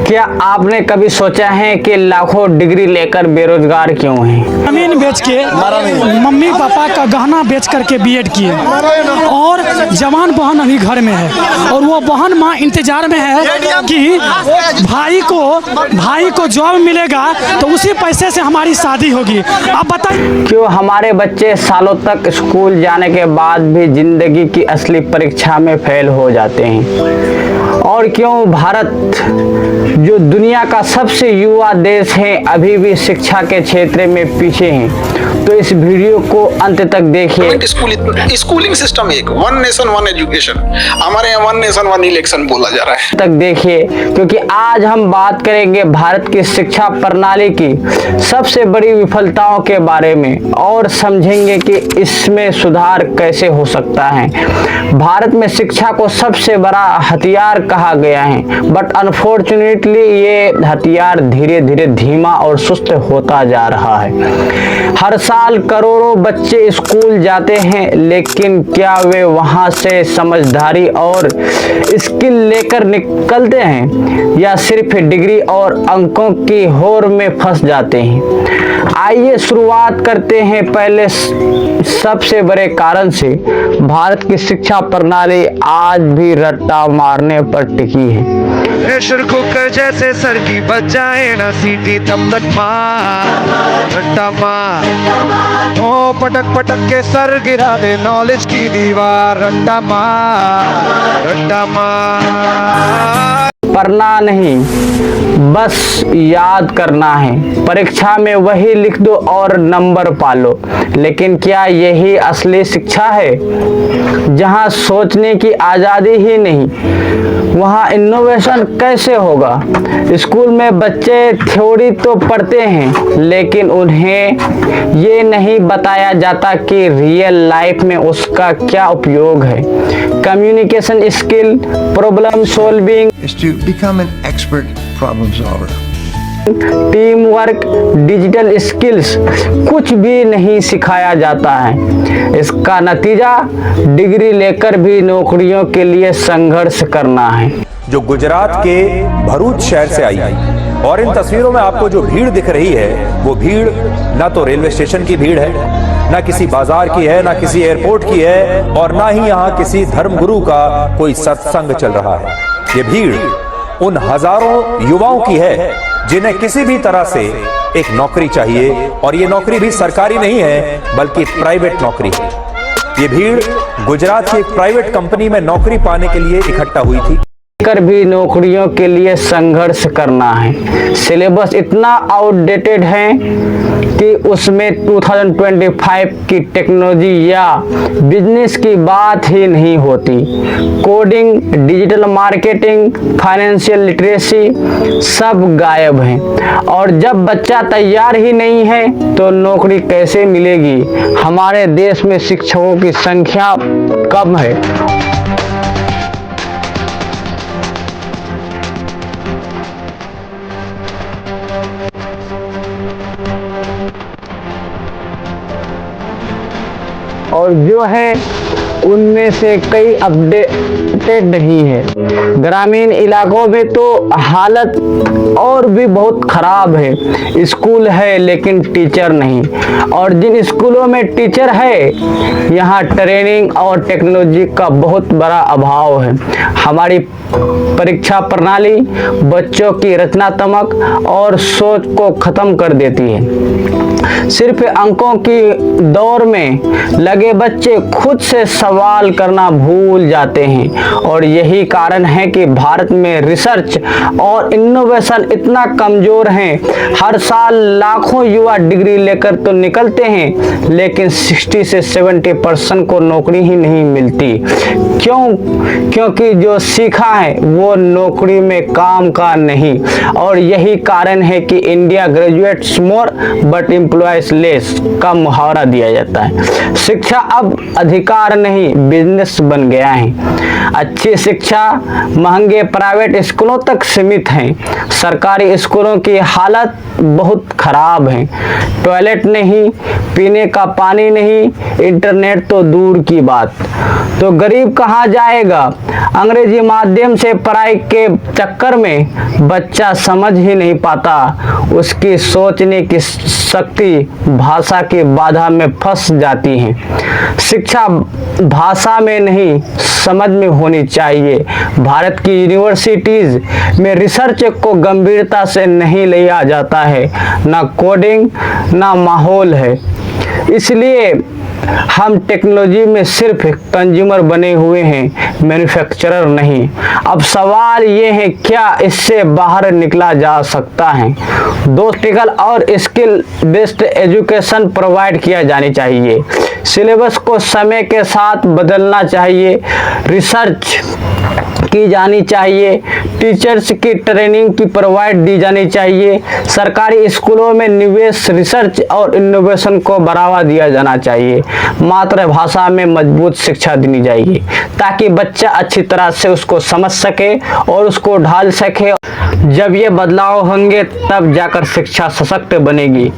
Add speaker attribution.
Speaker 1: क्या आपने कभी सोचा है कि लाखों डिग्री लेकर बेरोजगार क्यों हैं?
Speaker 2: जमीन बेच के मम्मी पापा का गहना बेच करके बीएड किए और जवान बहन अभी घर में है और वो बहन माँ इंतजार में है कि भाई को जॉब मिलेगा तो उसी पैसे से हमारी शादी होगी। अब बताइए
Speaker 1: क्यों हमारे बच्चे सालों तक स्कूल जाने के बाद भी जिंदगी की असली परीक्षा में फेल हो जाते हैं? और क्यों भारत जो दुनिया का सबसे युवा देश है अभी भी शिक्षा के क्षेत्र में पीछे हैं? तो इस वीडियो को अंत तक देखिए।
Speaker 3: स्कूलिंग सिस्टम एक वन नेशन वन एजुकेशन, हमारे यहाँ वन नेशन वन इलेक्शन बोला जा रहा है।
Speaker 1: तक देखिए क्योंकि आज हम बात करेंगे भारत की शिक्षा प्रणाली की सबसे बड़ी विफलताओं के बारे में और समझेंगे कि इसमें सुधार कैसे हो सकता है। भारत में शिक्षा को सबसे बड़ा हथियार कहा गया है, बट अनफॉर्चुनेटली ये हथियार धीरे धीरे धीमा और सुस्त होता जा रहा है। हर साल करोड़ों बच्चे स्कूल जाते हैं, लेकिन क्या वे वहां से समझदारी और स्किल लेकर निकलते हैं या सिर्फ डिग्री और अंकों की होड़ में फंस जाते हैं? आइए शुरुआत करते हैं पहले सबसे बड़े कारण से। भारत की शिक्षा प्रणाली आज भी रट्टा मारने पर टिकी है।
Speaker 4: प्रेशर कुकर जैसे सर की बच जाए ना सीटी तब तक मार रट्टा मार, ओ पटक पटक के सर गिरा दे नॉलेज की दीवार, रट्टा मार रट्टा मार।
Speaker 1: पढ़ना नहीं बस याद करना है, परीक्षा में वही लिख दो और नंबर पालो। लेकिन क्या यही असली शिक्षा है? जहां सोचने की आज़ादी ही नहीं, वहां इनोवेशन कैसे होगा? स्कूल में बच्चे थ्योरी तो पढ़ते हैं, लेकिन उन्हें ये नहीं बताया जाता कि रियल लाइफ में उसका क्या उपयोग है। Communication skill, problem solving,
Speaker 5: is to become an expert problem solver.
Speaker 1: Team work, digital skills कुछ भी नहीं सिखाया जाता है। इसका नतीजा डिग्री लेकर भी नौकरियों के लिए संघर्ष करना है।
Speaker 6: जो गुजरात के भरूच शहर से आई और इन तस्वीरों में आपको जो भीड़ दिख रही है वो भीड़ ना तो रेलवे स्टेशन की भीड़ है, ना किसी बाजार की है, ना किसी एयरपोर्ट की है और ना ही यहाँ किसी धर्मगुरु का कोई सत्संग चल रहा है। ये भीड़ उन हजारों युवाओं की है जिन्हें किसी भी तरह से एक नौकरी चाहिए और ये नौकरी भी सरकारी नहीं है बल्कि प्राइवेट नौकरी है। ये भीड़ गुजरात की एक प्राइवेट कंपनी में नौकरी पाने के लिए इकट्ठा हुई थी।
Speaker 1: कर भी नौकरियों के लिए संघर्ष करना है। सिलेबस इतना आउटडेटेड है कि उसमें 2025 की टेक्नोलॉजी या बिजनेस की बात ही नहीं होती। Coding, digital marketing, financial literacy सब गायब हैं। और जब बच्चा तैयार ही नहीं है तो नौकरी कैसे मिलेगी? हमारे देश में शिक्षकों की संख्या कम है और जो है उनमें से कई अपडेटेड नहीं है। ग्रामीण इलाकों में तो हालत और भी बहुत खराब है। स्कूल है लेकिन टीचर नहीं, और जिन स्कूलों में टीचर है यहाँ ट्रेनिंग और टेक्नोलॉजी का बहुत बड़ा अभाव है। हमारी परीक्षा प्रणाली बच्चों की रचनात्मक और सोच को खत्म कर देती है। सिर्फ अंकों की दौड़ में लगे बच्चे खुद से सवाल करना भूल जाते हैं और यही कारण है कि भारत में रिसर्च और इनोवेशन इतना कमजोर है। हर साल लाखों युवा डिग्री लेकर तो निकलते हैं, लेकिन 60 से 70% को नौकरी ही नहीं मिलती। क्योंकि जो सीखा है वो नौकरी में काम का नहीं। और यही कारण है कि India graduates more but employ cashless का मुहावरा दिया जाता है। शिक्षा अब अधिकार नहीं बिजनेस बन गया है। अच्छी शिक्षा महंगे प्राइवेट स्कूलों तक सीमित है। सरकारी स्कूलों की हालत बहुत खराब है। टॉयलेट नहीं, पीने का पानी नहीं, इंटरनेट तो दूर की बात। तो गरीब कहाँ जाएगा? अंग्रेजी माध्यम से पढ़ाई के चक्कर में बच्चा समझ ही नहीं पाता। उसकी सोचने की शक्ति भाषा की बाधा में फंस जाती है। शिक्षा भाषा में नहीं समझ में होनी चाहिए। भारत की यूनिवर्सिटीज में रिसर्च को गंभीरता से नहीं लिया जाता है। ना कोडिंग ना माहौल है। इसलिए हम टेक्नोलॉजी में सिर्फ कंज्यूमर बने हुए हैं, मैन्युफैक्चरर नहीं। अब सवाल ये है, क्या इससे बाहर निकला जा सकता है? दो प्रैक्टिकल और स्किल बेस्ड एजुकेशन प्रोवाइड किया जानी चाहिए। सिलेबस को समय के साथ बदलना चाहिए। रिसर्च की जानी चाहिए। टीचर्स की ट्रेनिंग की प्रोवाइड दी जानी चाहिए। सरकारी स्कूलों में निवेश, रिसर्च और इनोवेशन को बढ़ावा दिया जाना चाहिए। मातृभाषा में मजबूत शिक्षा देनी चाहिए ताकि बच्चा अच्छी तरह से उसको समझ सके और उसको ढाल सके। जब ये बदलाव होंगे तब जाकर शिक्षा सशक्त बनेगी।